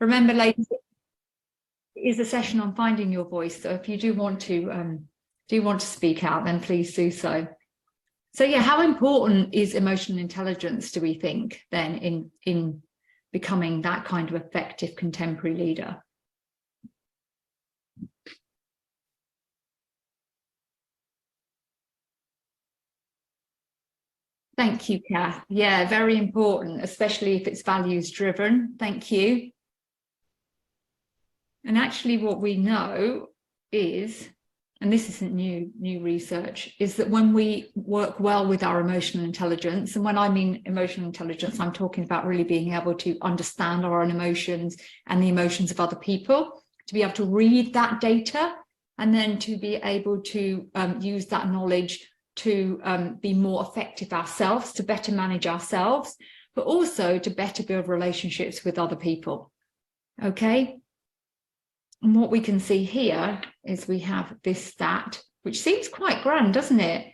Remember, ladies, it is a session on finding your voice. So if you do want to speak out, then please do so. So yeah, how important is emotional intelligence, do we think, then in becoming that kind of effective contemporary leader? Thank you, Kath. Yeah, very important, especially if it's values driven. Thank you. And actually what we know is, and this isn't new research, is that when we work well with our emotional intelligence, and when I mean emotional intelligence, I'm talking about really being able to understand our own emotions and the emotions of other people, to be able to read that data, and then to be able to use that knowledge to be more effective ourselves, to better manage ourselves, but also to better build relationships with other people. Okay. And what we can see here is we have this stat, which seems quite grand, doesn't it?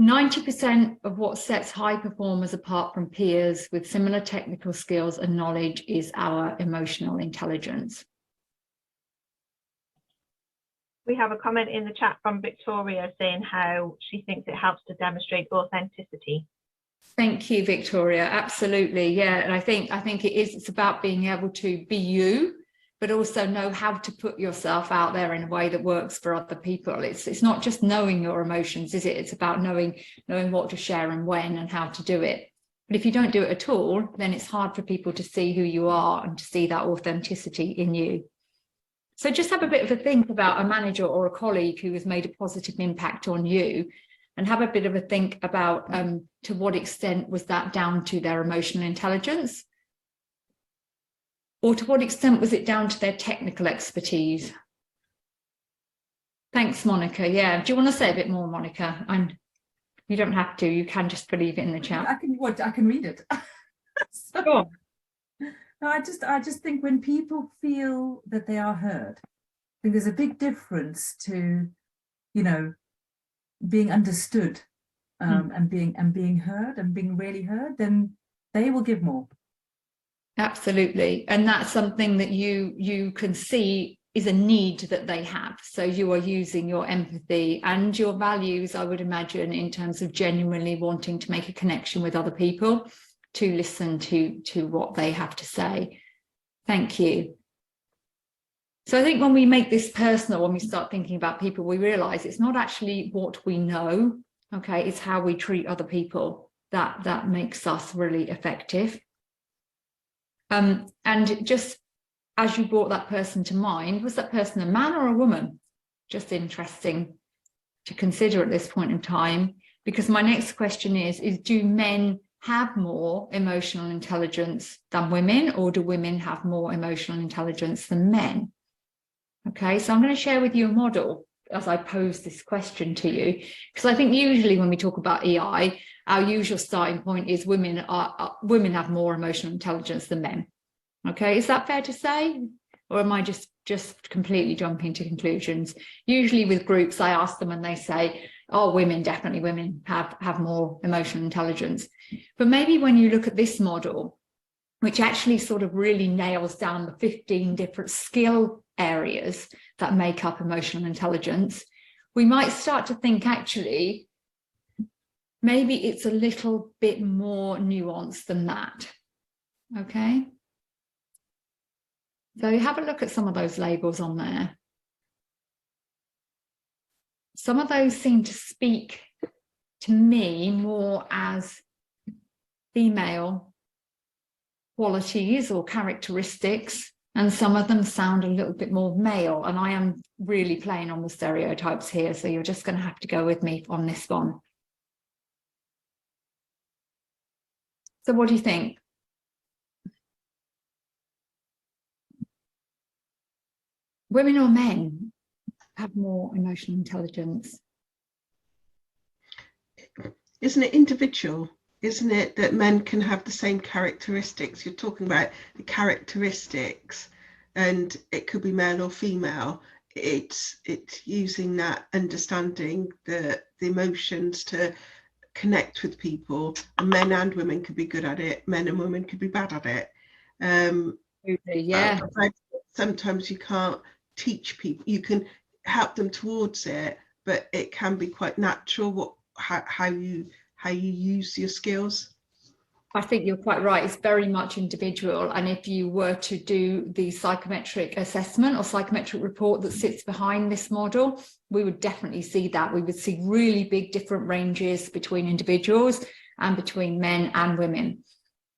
90% of what sets high performers apart from peers with similar technical skills and knowledge is our emotional intelligence. We have a comment in the chat from Victoria saying how she thinks it helps to demonstrate authenticity. Thank you, Victoria. Absolutely. Yeah. And I think it's about being able to be you, but also know how to put yourself out there in a way that works for other people. It's not just knowing your emotions, is it? It's about knowing what to share and when and how to do it. But if you don't do it at all, then it's hard for people to see who you are and to see that authenticity in you. So just have a bit of a think about a manager or a colleague who has made a positive impact on you, and have a bit of a think about to what extent was that down to their emotional intelligence? Or to what extent was it down to their technical expertise? Thanks, Monica. Yeah, do you want to say a bit more, Monica? You don't have to. You can just leave it in the chat. I can read it. So, Go on. no, I just think when people feel that they are heard, I think there's a big difference to, you know, being understood and being heard and being really heard. Then they will give more. Absolutely. And that's something that you can see is a need that they have. So you are using your empathy and your values, I would imagine, in terms of genuinely wanting to make a connection with other people, to listen to what they have to say. Thank you. So I think when we make this personal, when we start thinking about people, we realize it's not actually what we know, okay, it's how we treat other people that makes us really effective. And just as you brought that person to mind, was that person a man or a woman? Just interesting to consider at this point in time, because my next question is do men have more emotional intelligence than women, or do women have more emotional intelligence than men? Okay, so I'm going to share with you a model as I pose this question to you, because I think usually when we talk about EI, our usual starting point is women have more emotional intelligence than men. Okay, is that fair to say? Or am I just completely jumping to conclusions? Usually with groups, I ask them and they say, oh, women have more emotional intelligence. But maybe when you look at this model, which actually sort of really nails down the 15 different skill areas that make up emotional intelligence, we might start to think actually, maybe it's a little bit more nuanced than that. Okay. So have a look at some of those labels on there. Some of those seem to speak to me more as female qualities or characteristics, and some of them sound a little bit more male. And I am really playing on the stereotypes here, so you're just going to have to go with me on this one. So what do you think? Women or men have more emotional intelligence? Isn't it individual? Isn't it that men can have the same characteristics? You're talking about the characteristics, and it could be male or female. It's using that understanding the emotions to connect with people, and men and women could be good at it. Men and women could be bad at it. Yeah. Sometimes you can't teach people. You can help them towards it, but it can be quite natural how you use your skills. I think you're quite right. It's very much individual. And if you were to do the psychometric assessment or psychometric report that sits behind this model, we would definitely see that. We would see really big different ranges between individuals and between men and women.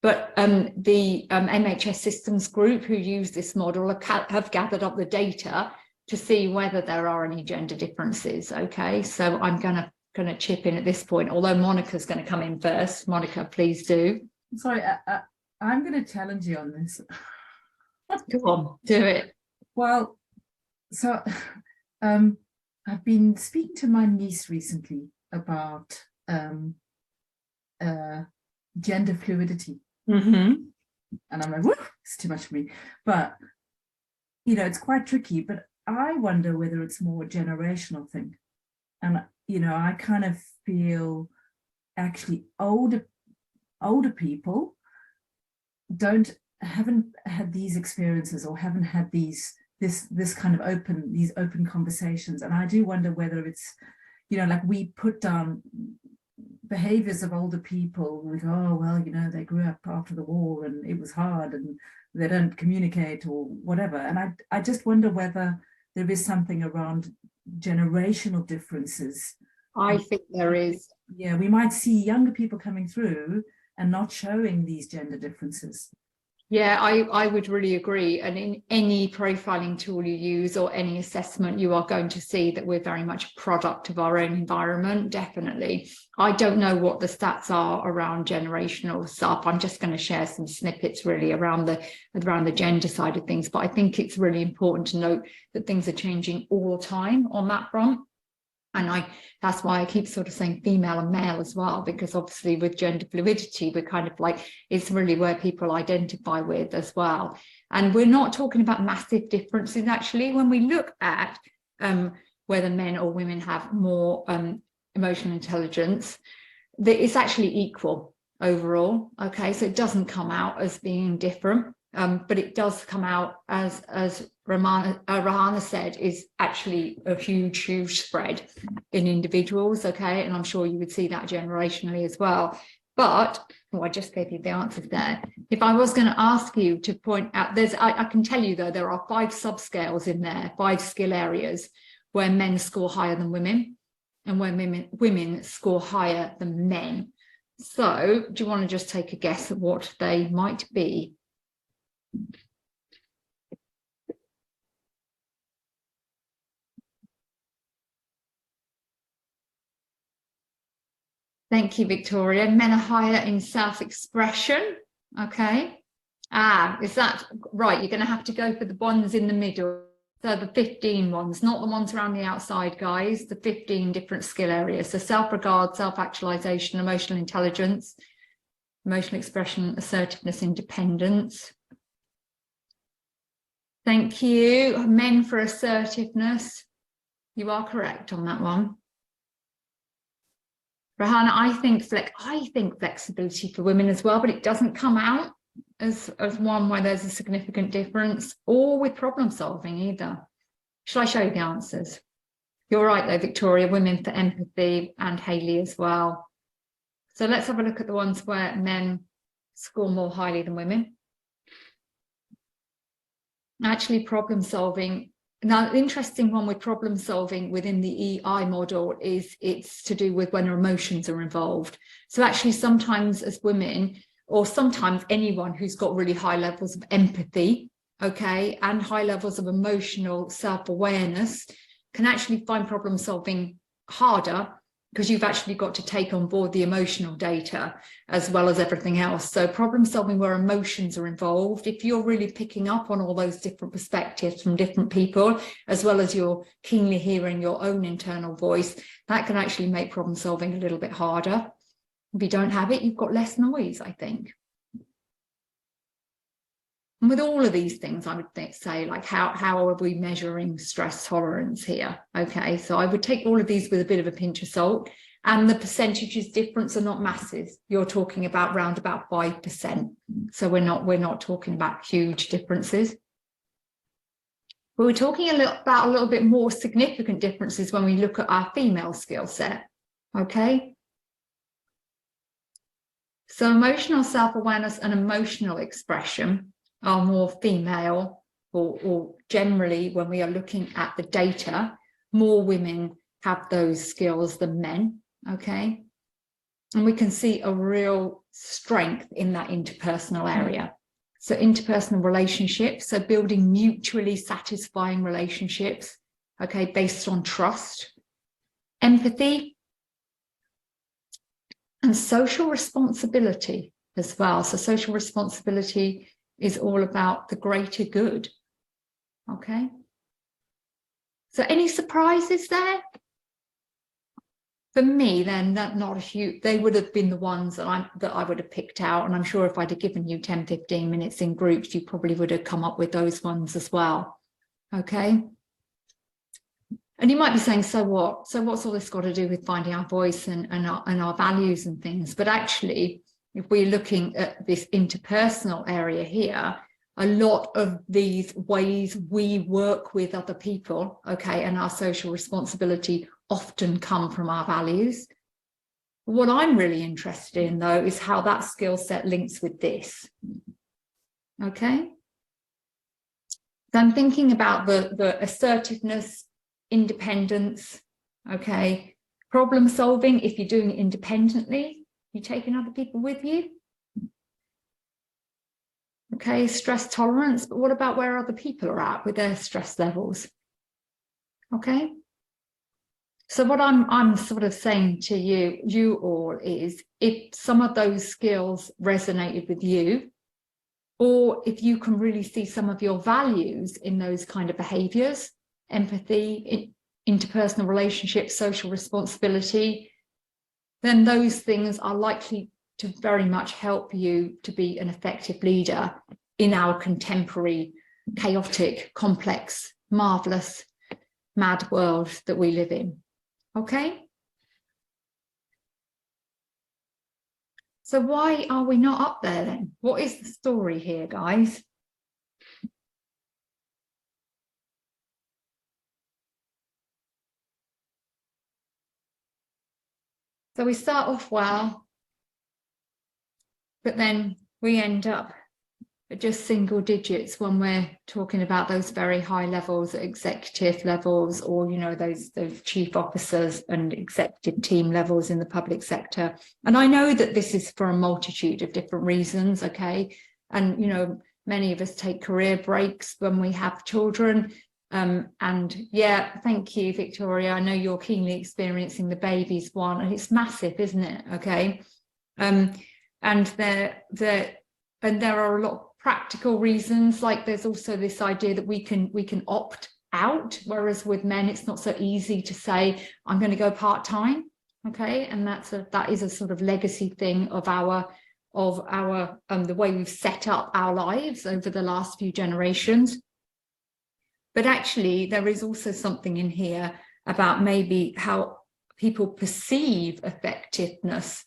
But the MHS Systems Group who use this model have gathered up the data to see whether there are any gender differences. Okay, so I'm going to chip in at this point, although Monica's going to come in first. Monica, please do. Sorry, I'm going to challenge you on this. Go on, do it. Well, so I've been speaking to my niece recently about gender fluidity. Mm-hmm. And I'm like, whoa, it's too much for me. But, you know, it's quite tricky. But I wonder whether it's more a generational thing. And, you know, I kind of feel actually older people haven't had these experiences or haven't had this kind of open conversations. And I do wonder whether it's, you know, like we put down behaviors of older people, we go, oh, well, you know, they grew up after the war and it was hard and they don't communicate or whatever. And I just wonder whether there is something around generational differences. I think there is. Yeah, we might see younger people coming through and not showing these gender differences. Yeah, I would really agree. And in any profiling tool you use or any assessment, you are going to see that we're very much a product of our own environment, definitely. I don't know what the stats are around generational stuff. I'm just going to share some snippets really around the gender side of things. But I think it's really important to note that things are changing all the time on that front. And that's why I keep sort of saying female and male as well, because obviously with gender fluidity, we're kind of like, it's really where people identify with as well. And we're not talking about massive differences, actually. When we look at whether men or women have more emotional intelligence, it's actually equal overall. Okay, so it doesn't come out as being different. But it does come out as Rahana said, is actually a huge spread in individuals. Okay, and I'm sure you would see that generationally as well. But I just gave you the answers there. If I was going to ask you to point out, I can tell you though, there are 5 subscales in there, 5 skill areas where men score higher than women, and where women score higher than men. So, do you want to just take a guess at what they might be? Thank you, Victoria. Men are higher in self-expression. Okay. Is that right? You're going to have to go for the ones in the middle. So the 15 ones, not the ones around the outside, guys, the 15 different skill areas. So self-regard, self-actualization, emotional intelligence, emotional expression, assertiveness, independence. Thank you. Men for assertiveness. You are correct on that one. Rahana, I think flexibility for women as well, but it doesn't come out as one where there's a significant difference, or with problem solving either. Shall I show you the answers? You're right though, Victoria, women for empathy, and Hayley as well. So let's have a look at the ones where men score more highly than women. Actually, problem solving. Now, the interesting one with problem solving within the EI model is it's to do with when emotions are involved. So actually, sometimes as women, or sometimes anyone who's got really high levels of empathy, okay, and high levels of emotional self-awareness can actually find problem solving harder, because you've actually got to take on board the emotional data as well as everything else. So problem solving where emotions are involved, if you're really picking up on all those different perspectives from different people, as well as you're keenly hearing your own internal voice, that can actually make problem solving a little bit harder. If you don't have it, you've got less noise, I think. And with all of these things, I would say, like, how are we measuring stress tolerance here? Okay, so I would take all of these with a bit of a pinch of salt. And the percentages difference are not massive. You're talking about round about 5%. So we're not talking about huge differences. But we're talking about a little bit more significant differences when we look at our female skill set. Okay. So emotional self-awareness and emotional expression are more female, or generally when we are looking at the data, more women have those skills than men. Okay. And we can see a real strength in that interpersonal area. So interpersonal relationships, so building mutually satisfying relationships, okay, based on trust, empathy, and social responsibility as well. So social responsibility is all about the greater good, okay? So any surprises there? For me, then, that not a huge, they would have been the ones that I would have picked out. And I'm sure if I'd have given you 10, 15 minutes in groups, you probably would have come up with those ones as well. Okay. And you might be saying, so what? So what's all this got to do with finding our voice and our values and things? But actually, if we're looking at this interpersonal area here, a lot of these ways we work with other people, okay, and our social responsibility often come from our values. What I'm really interested in, though, is how that skill set links with this. Okay. So I'm thinking about the assertiveness, independence, okay, problem solving. If you're doing it independently, you're taking other people with you. Okay, stress tolerance, but what about where other people are at with their stress levels? Okay. So what I'm sort of saying to you all is, if some of those skills resonated with you, or if you can really see some of your values in those kind of behaviors, empathy, interpersonal relationships, social responsibility, then those things are likely to very much help you to be an effective leader in our contemporary, chaotic, complex, marvelous, mad world that we live in. Okay? So why are we not up there then? What is the story here, guys? So we start off well, but then we end up at just single digits when we're talking about those very high levels, executive levels, or, you know, those chief officers and executive team levels in the public sector. And I know that this is for a multitude of different reasons, okay? And, you know, many of us take career breaks when we have children. And yeah, thank you, Victoria. I know you're keenly experiencing the babies one, and it's massive, isn't it? Okay. And there are a lot of practical reasons, like there's also this idea that we can opt out, whereas with men it's not so easy to say I'm going to go part-time, okay? And that is a sort of legacy thing of our the way we've set up our lives over the last few generations. But actually there is also something in here about maybe how people perceive effectiveness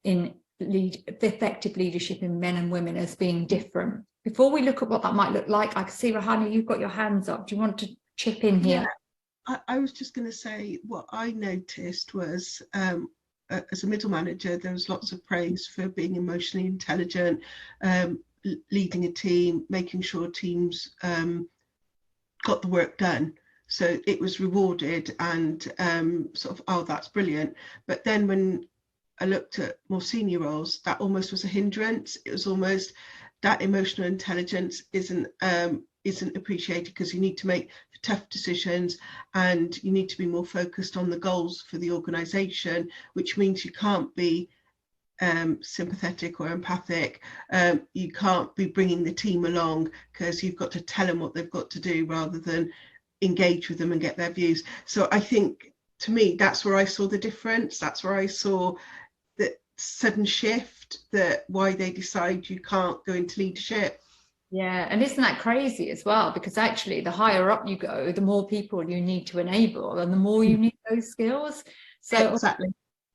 in effective leadership in men and women as being different. Before we look at what that might look like, I can see, Rahani, you've got your hands up. Do you want to chip in here? Yeah, I was just going to say, what I noticed was, as a middle manager, there was lots of praise for being emotionally intelligent, leading a team, making sure teams got the work done. So it was rewarded and sort of, oh, that's brilliant. But then when I looked at more senior roles, that almost was a hindrance. It was almost that emotional intelligence isn't appreciated, because you need to make tough decisions and you need to be more focused on the goals for the organization, which means you can't be sympathetic or empathic. You can't be bringing the team along, because you've got to tell them what they've got to do rather than engage with them and get their views. So I think, to me, that's where I saw the difference. That's where I saw that sudden shift, that why they decide you can't go into leadership. Yeah, and isn't that crazy as well? Because actually the higher up you go, the more people you need to enable and the more you need those skills. So exactly.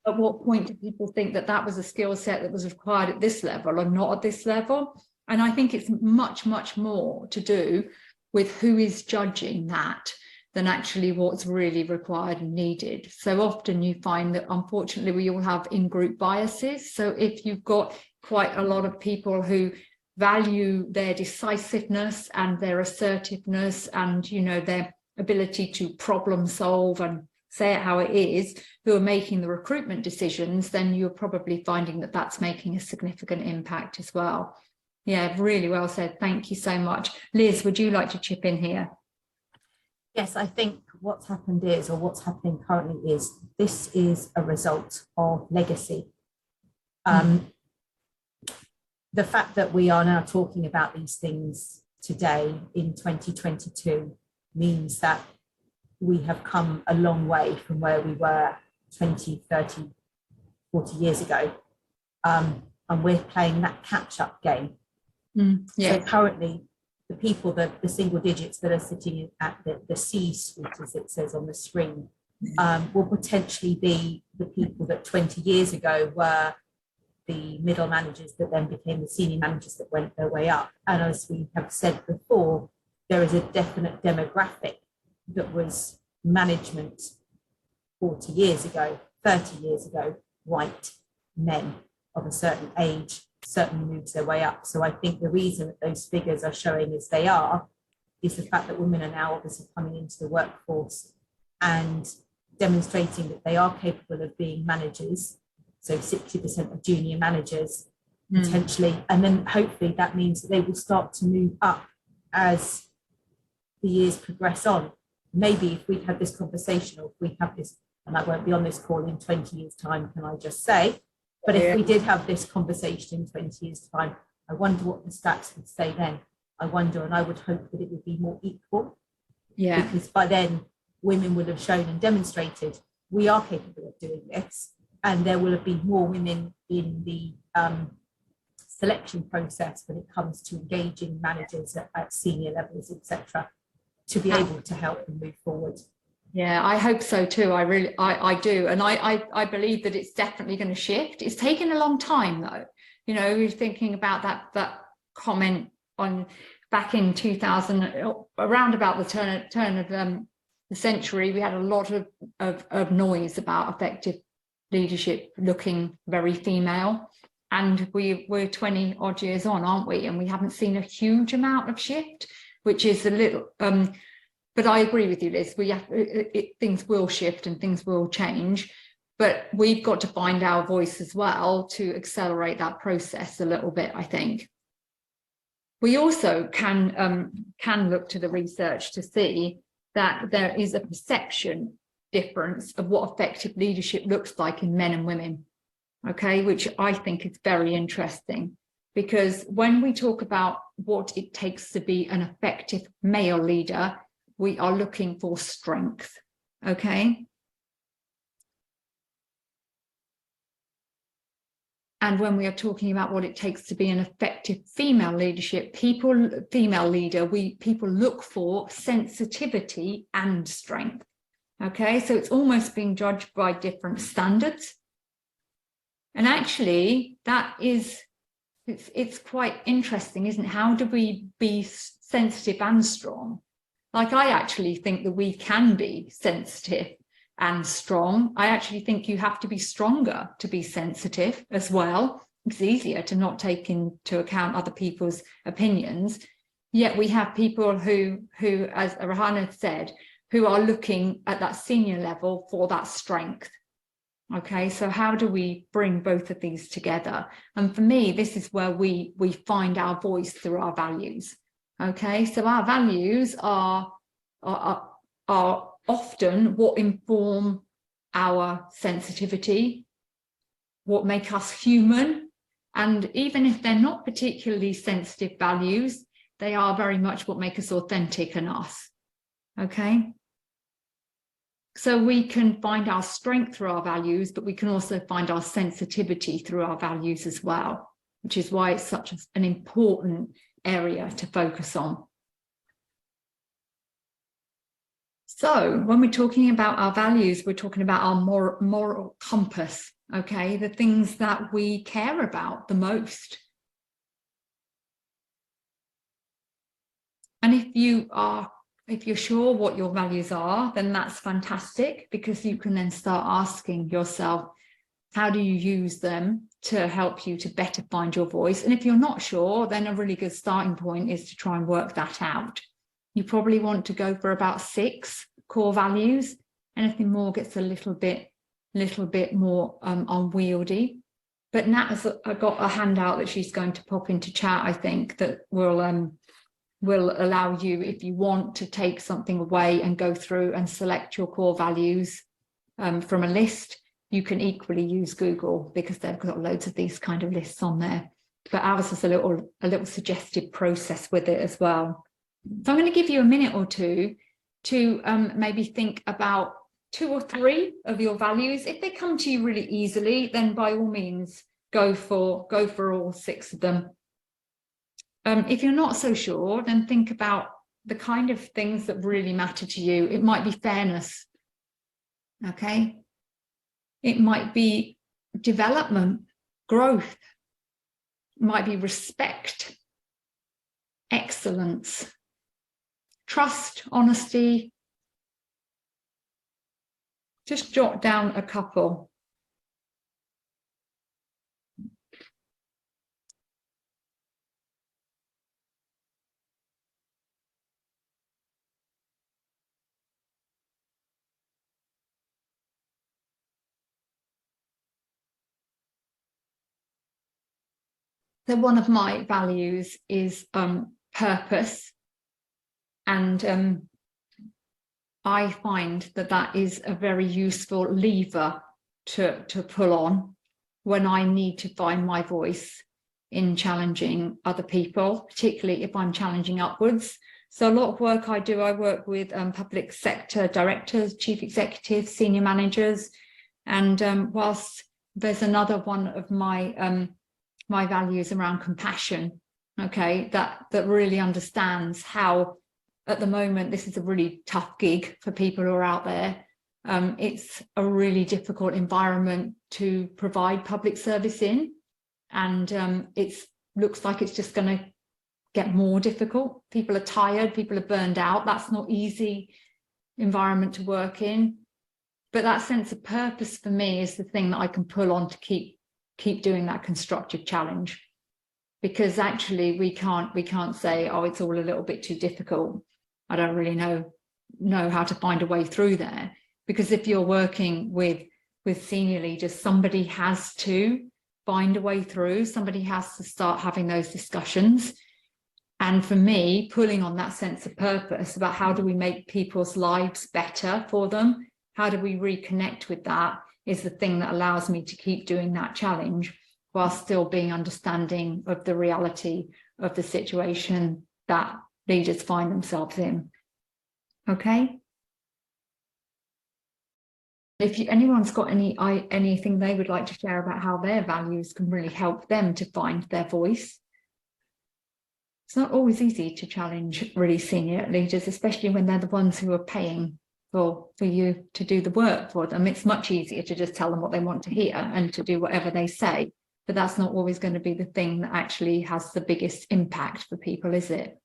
at what point do people think that that was a skill set that was required at this level or not at this level? And I think it's much, much more to do with who is judging that than actually what's really required and needed. So often you find that, unfortunately, we all have in-group biases. So if you've got quite a lot of people who value their decisiveness and their assertiveness and, you know, their ability to problem solve and say it how it is, who are making the recruitment decisions, then you're probably finding that that's making a significant impact as well. Yeah, really well said. Thank you so much. Liz, would you like to chip in here? Yes, I think what's happened is, or what's happening currently is, this is a result of legacy. The fact that we are now talking about these things today in 2022 means that we have come a long way from where we were 20, 30, 40 years ago. And we're playing that catch-up game. Yeah. So currently, the people, the single digits that are sitting at the C-suite, as it says on the screen, will potentially be the people that 20 years ago were the middle managers that then became the senior managers that went their way up. And as we have said before, there is a definite demographic that was management 40 years ago, 30 years ago, white men of a certain age certainly moves their way up. So I think the reason that those figures are showing as they are is the fact that women are now obviously coming into the workforce and demonstrating that they are capable of being managers. So 60% of junior managers potentially, and then hopefully that means that they will start to move up as the years progress on. Maybe if we'd had this conversation, or if we have this, and I won't be on this call in 20 years' time, can I just say, but if we did have this conversation in 20 years' time, I wonder what the stats would say then. I wonder, and I would hope that it would be more equal. Yeah. Because by then, women would have shown and demonstrated we are capable of doing this, and there will have been more women in the selection process when it comes to engaging managers at senior levels, etc., to be able to help them move forward. Yeah, I hope so too. I do. And I believe that it's definitely going to shift. It's taken a long time though. You know, we're thinking about that comment on back in 2000, around about the turn of the century, we had a lot of noise about effective leadership looking very female. And we're 20 odd years on, aren't we? And we haven't seen a huge amount of shift, which is a little, but I agree with you, Liz. Things will shift and things will change, but we've got to find our voice as well to accelerate that process a little bit, I think. We also can look to the research to see that there is a perception difference of what effective leadership looks like in men and women, okay, which I think is very interesting. Because when we talk about what it takes to be an effective male leader, we are looking for strength, okay? And when we are talking about what it takes to be an effective female leader, people look for sensitivity and strength, okay? So it's almost being judged by different standards. And actually, that is, it's quite interesting, isn't it? How do we be sensitive and strong? Like, I actually think that we can be sensitive and strong. I actually think you have to be stronger to be sensitive as well. It's easier to not take into account other people's opinions. Yet we have people who, as Rahana said, who are looking at that senior level for that strength. Okay, so how do we bring both of these together? And for me, this is where we find our voice through our values. Okay, so our values are often what inform our sensitivity, what make us human. And even if they're not particularly sensitive values, they are very much what make us authentic and us. Okay. So we can find our strength through our values, but we can also find our sensitivity through our values as well, which is why it's such an important area to focus on. So when we're talking about our values, we're talking about our moral compass. okay, the things that we care about the most. And if you're sure what your values are, then that's fantastic, because you can then start asking yourself, how do you use them to help you to better find your voice? And if you're not sure, then a really good starting point is to try and work that out. You probably want to go for about 6 core values. Anything more gets a little bit more unwieldy. But Nat has got a handout that she's going to pop into chat, I think, that will allow you, if you want, to take something away and go through and select your core values from a list. You can equally use Google, because they've got loads of these kind of lists on there. But ours is a little suggested process with it as well. So I'm going to give you a minute or two to maybe think about 2 or 3 of your values. If they come to you really easily, then by all means go for all 6 of them. If you're not so sure, then think about the kind of things that really matter to you. It might be fairness, okay? It might be development, growth. It might be respect, excellence, trust, honesty. Just jot down a couple. So one of my values is purpose, and I find that is a very useful lever to pull on when I need to find my voice in challenging other people, particularly if I'm challenging upwards. So a lot of work I do, I work with public sector directors, chief executives, senior managers, and whilst there's another one of my my values around compassion, okay, that really understands how at the moment this is a really tough gig for people who are out there. It's a really difficult environment to provide public service in, and it looks like it's just going to get more difficult. People are tired, people are burned out. That's not easy environment to work in, but that sense of purpose for me is the thing that I can pull on to keep doing that constructive challenge, because actually we can't say, oh, it's all a little bit too difficult, I don't really know how to find a way through there. Because if you're working with senior leaders, somebody has to find a way through, somebody has to start having those discussions. And for me, pulling on that sense of purpose about how do we make people's lives better for them, how do we reconnect with that, is the thing that allows me to keep doing that challenge while still being understanding of the reality of the situation that leaders find themselves in. Okay? If anyone's got anything they would like to share about how their values can really help them to find their voice. It's not always easy to challenge really senior leaders, especially when they're the ones who are paying for you to do the work for them. It's much easier to just tell them what they want to hear and to do whatever they say, but that's not always going to be the thing that actually has the biggest impact for people, is it?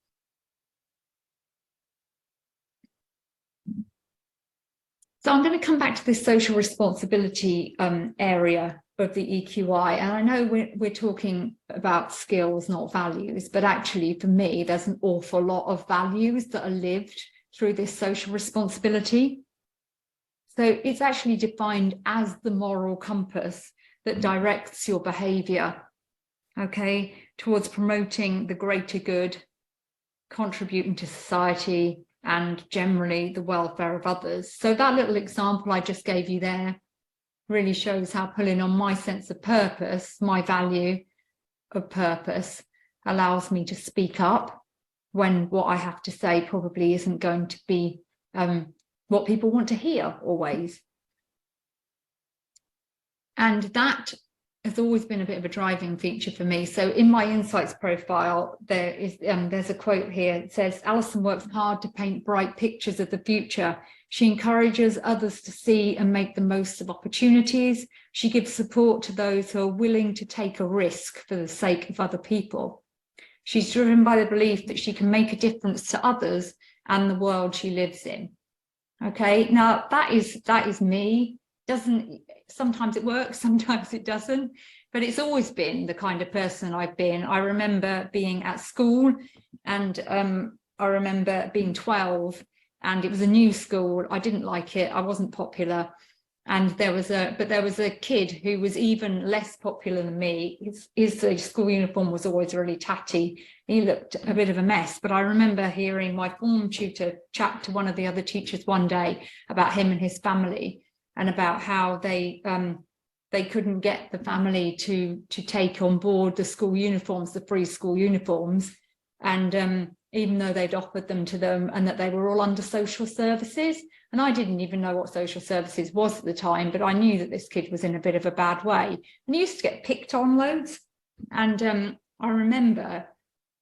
So I'm going to come back to this social responsibility area of the EQI, and I know we're talking about skills, not values, but actually for me there's an awful lot of values that are lived through this social responsibility. So it's actually defined as the moral compass that directs your behaviour, okay, towards promoting the greater good, contributing to society, and generally the welfare of others. So that little example I just gave you there really shows how pulling on my sense of purpose, my value of purpose, allows me to speak up when what I have to say probably isn't going to be what people want to hear always. And that has always been a bit of a driving feature for me. So in my insights profile, there's a quote here. It says, Alison works hard to paint bright pictures of the future. She encourages others to see and make the most of opportunities. She gives support to those who are willing to take a risk for the sake of other people. She's driven by the belief that she can make a difference to others and the world she lives in. Okay, now that is me. Sometimes it works, sometimes it doesn't, but it's always been the kind of person I've been. I remember being at school, and I remember being 12, and it was a new school. I didn't like it. I wasn't popular. And there was a kid who was even less popular than me. His school uniform was always really tatty. He looked a bit of a mess. But I remember hearing my form tutor chat to one of the other teachers one day about him and his family, and about how they couldn't get the family to take on board the school uniforms, the free school uniforms, and even though they'd offered them to them, and that they were all under social services. And I didn't even know what social services was at the time, but I knew that this kid was in a bit of a bad way. And he used to get picked on loads. And I remember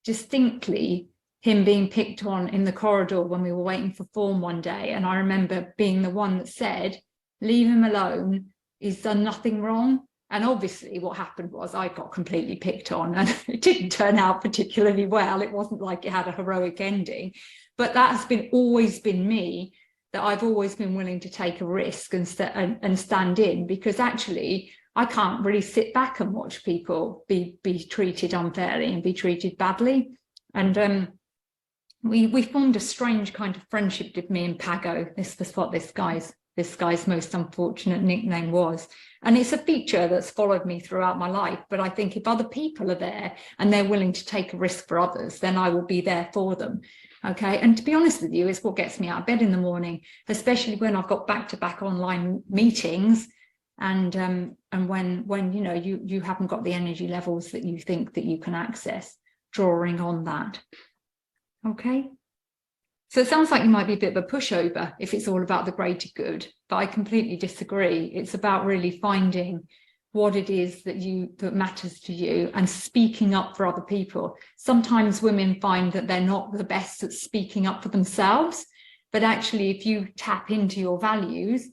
distinctly him being picked on in the corridor when we were waiting for form one day. And I remember being the one that said, leave him alone, he's done nothing wrong. And obviously what happened was I got completely picked on, and it didn't turn out particularly well. It wasn't like it had a heroic ending, but that has always been me, that I've always been willing to take a risk and stand in, because actually I can't really sit back and watch people be treated unfairly and be treated badly. And we formed a strange kind of friendship with me and Pago. This was what this guy's most unfortunate nickname was. And it's a feature that's followed me throughout my life. But I think if other people are there and they're willing to take a risk for others, then I will be there for them. Okay. And to be honest with you, it's what gets me out of bed in the morning, especially when I've got back-to-back online meetings, and when you know you haven't got the energy levels that you think that you can access, drawing on that. Okay. So it sounds like you might be a bit of a pushover if it's all about the greater good, but I completely disagree. It's about really finding what it is that matters to you and speaking up for other people. Sometimes women find that they're not the best at speaking up for themselves, but actually if you tap into your values,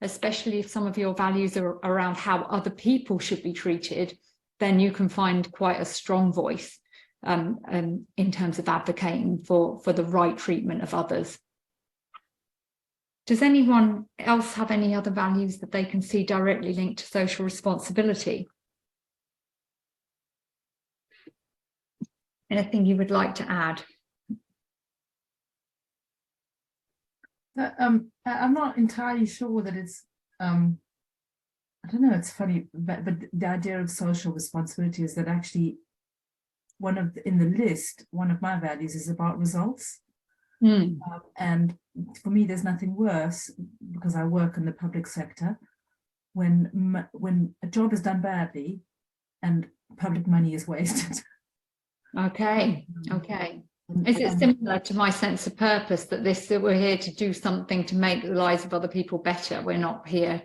especially if some of your values are around how other people should be treated, then you can find quite a strong voice in terms of advocating for the right treatment of others. Does anyone else have any other values that they can see directly linked to social responsibility? Anything you would like to add? I'm not entirely sure that it's, I don't know, it's funny, but the idea of social responsibility is that actually in the list, one of my values is about results. And for me, there's nothing worse, because I work in the public sector, when a job is done badly and public money is wasted. Okay. Is it similar to my sense of purpose, that we're here to do something to make the lives of other people better? We're not here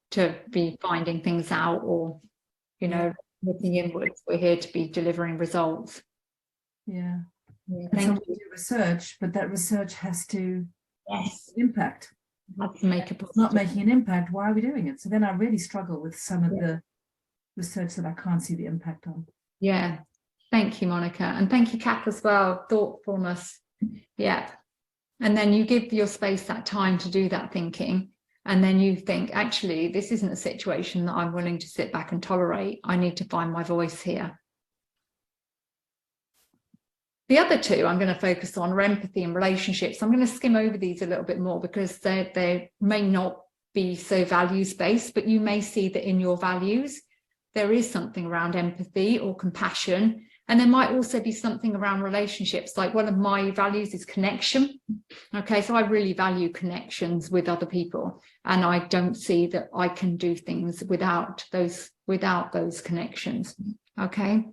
to be finding things out or, you know, looking inwards. We're here to be delivering results. Yeah. Thank so you. we do research, but that research has to impact. Have to make If it's not making an impact, why are we doing it? So then I really struggle with some of the research that I can't see the impact on. Yeah. Thank you, Monica. And thank you, Kath, as well. Thoughtfulness. Yeah. And then you give your space that time to do that thinking. And then you think, actually, this isn't a situation that I'm willing to sit back and tolerate. I need to find my voice here. The other two I'm going to focus on are empathy and relationships. I'm going to skim over these a little bit more because they may not be so values-based, but you may see that in your values, there is something around empathy or compassion. And there might also be something around relationships. Like one of my values is connection. Okay, so I really value connections with other people. And I don't see that I can do things without those connections. Okay.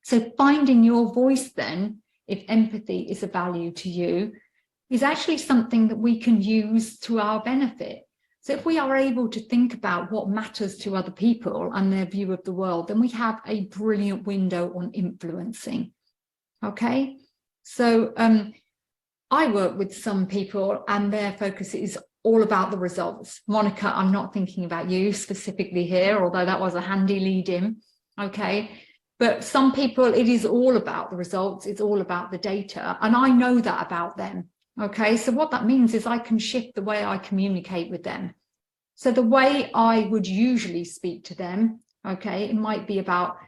So finding your voice then, if empathy is a value to you, is actually something that we can use to our benefit. So if we are able to think about what matters to other people and their view of the world, then we have a brilliant window on influencing. Okay, so I work with some people and their focus is all about the results. Monica, I'm not thinking about you specifically here, although that was a handy lead in. Okay, but some people, it is all about the results. It's all about the data. And I know that about them. Okay, so what that means is I can shift the way I communicate with them. So the way I would usually speak to them, okay, it might be about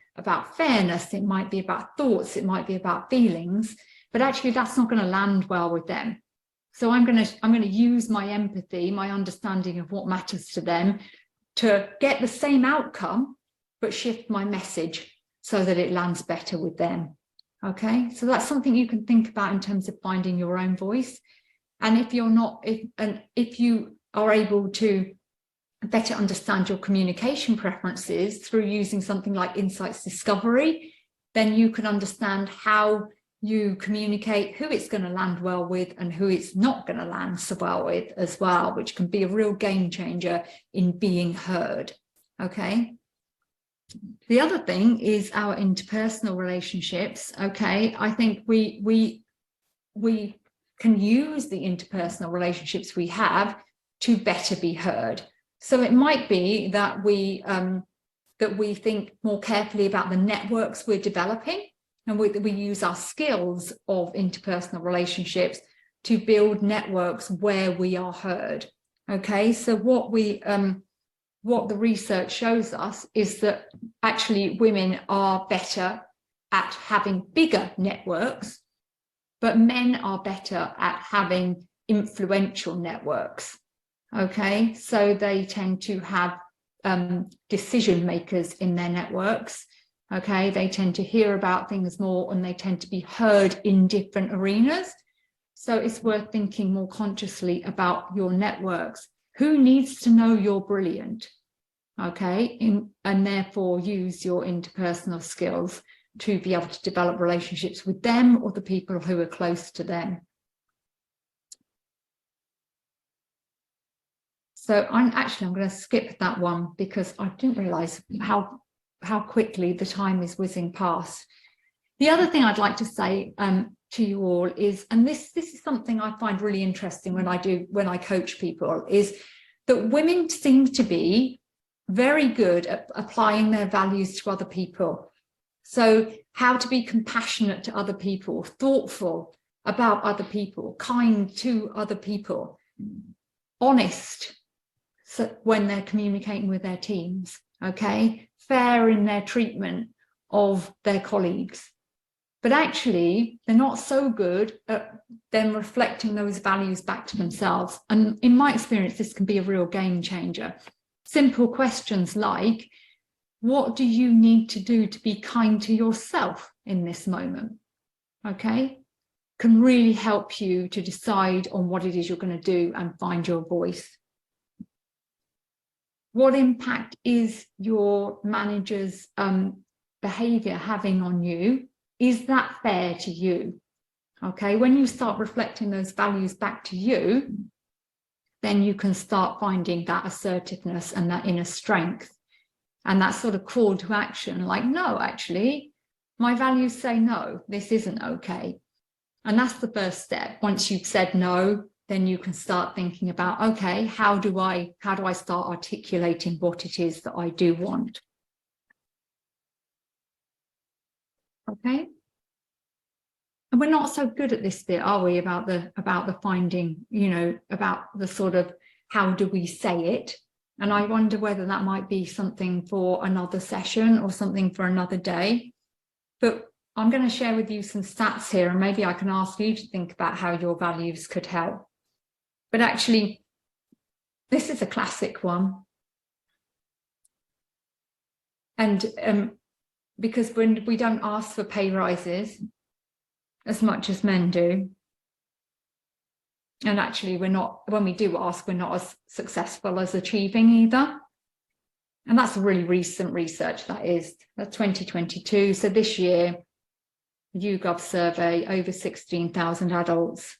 fairness, it might be about thoughts, it might be about feelings, but actually that's not going to land well with them. So I'm going to use my empathy, my understanding of what matters to them to get the same outcome, but shift my message so that it lands better with them. Okay, so that's something you can think about in terms of finding your own voice. And if you're not, if you are able to better understand your communication preferences through using something like insights discovery, then you can understand how you communicate, who it's going to land well with and who it's not going to land so well with as well, which can be a real game changer in being heard. Okay. The other thing is our interpersonal relationships. Okay, I think we can use the interpersonal relationships we have to better be heard. So it might be that we think more carefully about the networks we're developing, and we use our skills of interpersonal relationships to build networks where we are heard. Okay, so what the research shows us is that actually women are better at having bigger networks, but men are better at having influential networks. Okay, so they tend to have decision makers in their networks. Okay, they tend to hear about things more and they tend to be heard in different arenas. So it's worth thinking more consciously about your networks. Who needs to know you're brilliant? Okay, and therefore use your interpersonal skills to be able to develop relationships with them or the people who are close to them. So I'm going to skip that one because I didn't realize how quickly the time is whizzing past. The other thing I'd like to say to you all is, and this is something I find really interesting when I coach people, is that women seem to be very good at applying their values to other people. So how to be compassionate to other people, thoughtful about other people, kind to other people, honest when they're communicating with their teams, okay, fair in their treatment of their colleagues. But actually, they're not so good at them reflecting those values back to themselves. And in my experience, this can be a real game changer. Simple questions like, what do you need to do to be kind to yourself in this moment? Okay, can really help you to decide on what it is you're going to do and find your voice. What impact is your manager's behavior having on you? Is that fair to you? Okay, when you start reflecting those values back to you, then you can start finding that assertiveness and that inner strength and that sort of call to action, like, no, actually, my values say no, this isn't okay. And that's the first step. Once you've said no, then you can start thinking about, okay, how do I start articulating what it is that I do want? Okay. And we're not so good at this bit, are we, about the finding, about the sort of how do we say it? And I wonder whether that might be something for another session or something for another day. But I'm going to share with you some stats here, and maybe I can ask you to think about how your values could help. But actually, this is a classic one. And because when we don't ask for pay rises as much as men do, and actually when we do ask, we're not as successful as achieving either. And that's really recent research, that's 2022. So this year, YouGov survey, over 16,000 adults.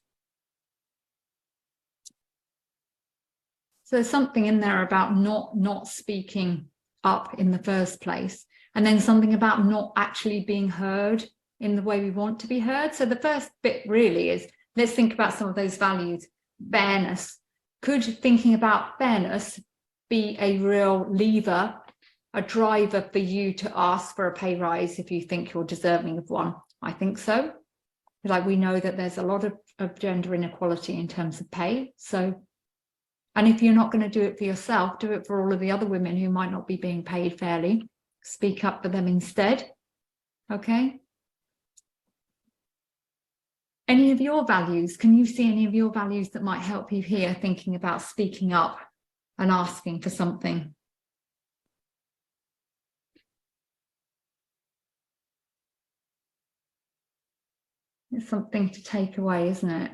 So there's something in there about not speaking up in the first place, and then something about not actually being heard in the way we want to be heard. So the first bit really is, let's think about some of those values. Fairness. Could thinking about fairness be a real lever, a driver for you to ask for a pay rise if you think you're deserving of one? I think so. Like, we know that there's a lot of gender inequality in terms of pay. So, and if you're not going to do it for yourself, do it for all of the other women who might not be being paid fairly. Speak up for them instead. Okay. Any of your values? Can you see any of your values that might help you here, thinking about speaking up and asking for something? It's something to take away, isn't it?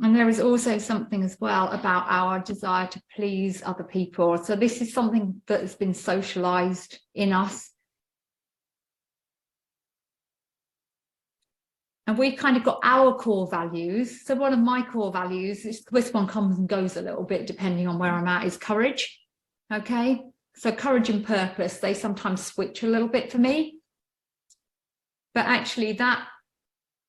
And there is also something as well about our desire to please other people. So this is something that has been socialized in us. And we've kind of got our core values. So one of my core values, this one comes and goes a little bit depending on where I'm at, is courage. Okay, so courage and purpose, they sometimes switch a little bit for me. But actually that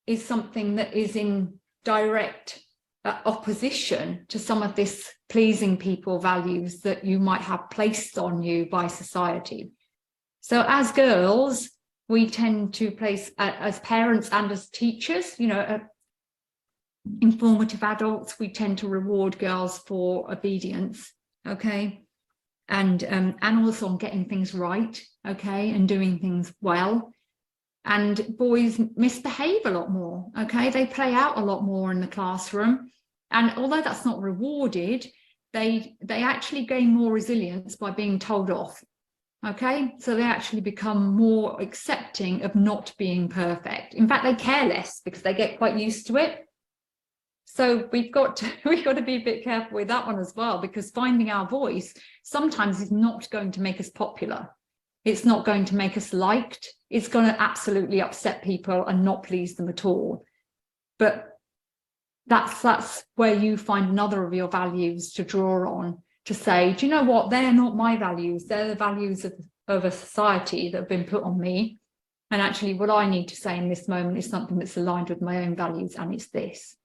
is something that is in direct opposition to some of this pleasing people values that you might have placed on you by society. So as girls, we tend to place, as parents and as teachers, you know, informative adults, we tend to reward girls for obedience, okay, and also on getting things right, okay, and doing things well. And boys misbehave a lot more, okay, they play out a lot more in the classroom, and although that's not rewarded, they actually gain more resilience by being told off. Okay, so they actually become more accepting of not being perfect. In fact, they care less because they get quite used to it. So we've got to be a bit careful with that one as well, because finding our voice sometimes is not going to make us popular. It's not going to make us liked. It's going to absolutely upset people and not please them at all. But that's where you find another of your values to draw on, to say, do you know what, they're not my values, they're the values of a society that have been put on me. And actually what I need to say in this moment is something that's aligned with my own values, and it's this.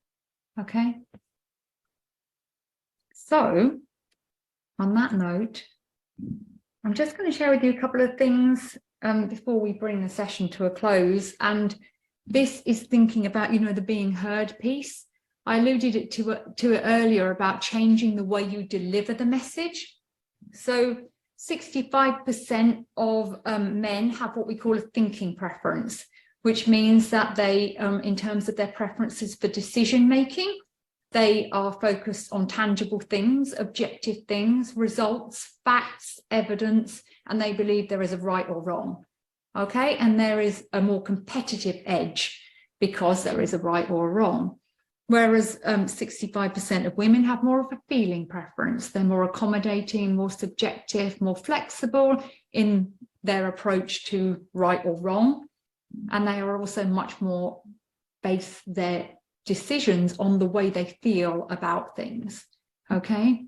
Okay. So on that note, I'm just going to share with you a couple of things before we bring the session to a close. And this is thinking about, you know, the being heard piece. I alluded to it earlier about changing the way you deliver the message. So 65% of men have what we call a thinking preference, which means that they, in terms of their preferences for decision making, they are focused on tangible things, objective things, results, facts, evidence, and they believe there is a right or wrong. Okay, and there is a more competitive edge because there is a right or a wrong. Whereas 65% of women have more of a feeling preference. They're more accommodating, more subjective, more flexible in their approach to right or wrong. And they are also much more base their decisions on the way they feel about things. Okay.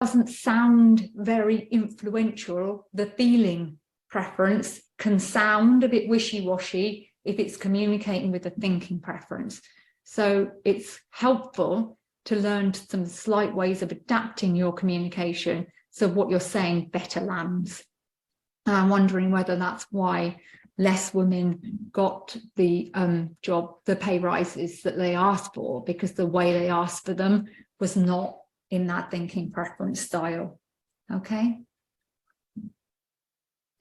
Doesn't sound very influential. The feeling preference can sound a bit wishy-washy if it's communicating with the thinking preference. So it's helpful to learn some slight ways of adapting your communication so what you're saying better lands. And I'm wondering whether that's why less women got the pay rises that they asked for, because the way they asked for them was not in that thinking preference style. Okay.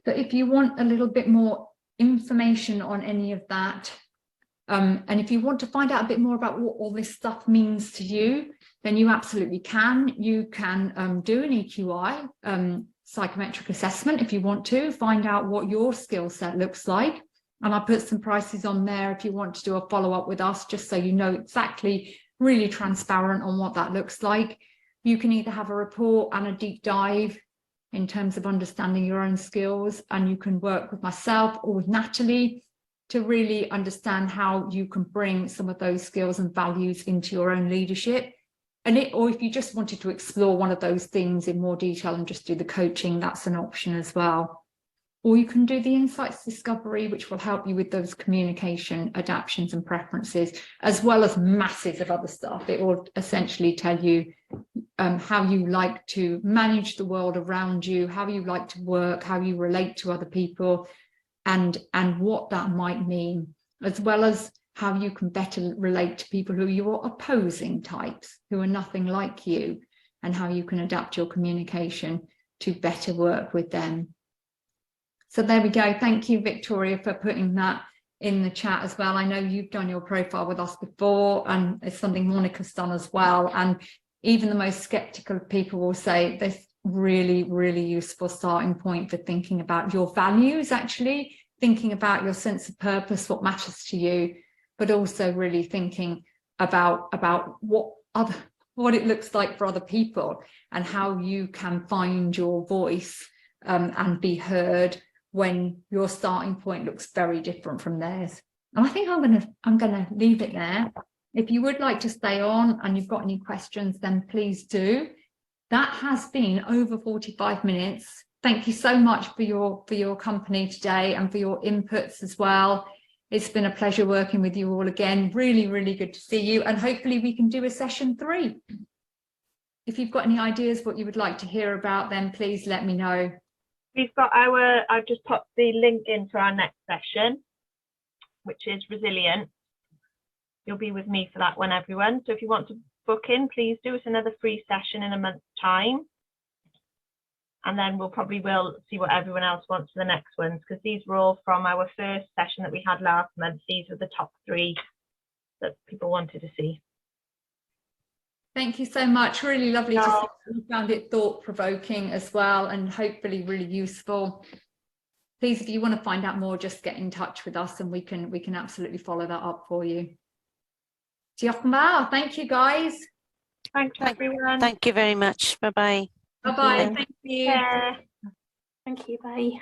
So if you want a little bit more information on any of that, and if you want to find out a bit more about what all this stuff means to you, then you absolutely can. You can do an EQI psychometric assessment if you want to find out what your skill set looks like. And I put some prices on there if you want to do a follow-up with us, just so you know exactly, really transparent on what that looks like. You can either have a report and a deep dive in terms of understanding your own skills, and you can work with myself or with Natalie to really understand how you can bring some of those skills and values into your own leadership. Or if you just wanted to explore one of those things in more detail and just do the coaching, that's an option as well. Or you can do the insights discovery, which will help you with those communication adaptations and preferences, as well as masses of other stuff. It will essentially tell you how you like to manage the world around you, how you like to work, how you relate to other people, and what that might mean, as well as how you can better relate to people who are your opposing types, who are nothing like you, and how you can adapt your communication to better work with them. So there we go. Thank you, Victoria, for putting that in the chat as well. I know you've done your profile with us before, and it's something Monica's done as well. And even the most skeptical of people will say this really, really useful starting point for thinking about your values, actually thinking about your sense of purpose, what matters to you, but also really thinking about what it looks like for other people and how you can find your voice and be heard when your starting point looks very different from theirs. And I think I'm gonna leave it there. If you would like to stay on and you've got any questions, then please do. That has been over 45 minutes. Thank you so much for your company today and for your inputs as well. It's been a pleasure working with you all again. Really, really good to see you. And hopefully we can do a session 3. If you've got any ideas what you would like to hear about, then please let me know. We've got I've just popped the link into our next session, which is Resilient. You'll be with me for that one, everyone. So if you want to book in, please do. It's another free session in a month's time. And then we'll see what everyone else wants for the next ones, because these were all from our first session that we had last month. These were the top 3 that people wanted to see. Thank you so much. Really lovely to see you. Found it thought-provoking as well, and hopefully really useful. Please, if you want to find out more, just get in touch with us and we can absolutely follow that up for you. Diolch yn fawr. Thank you, guys. Thanks, everyone. Thank you very much. Bye-bye. Bye-bye. Thank you. Yeah. Thank you. Bye.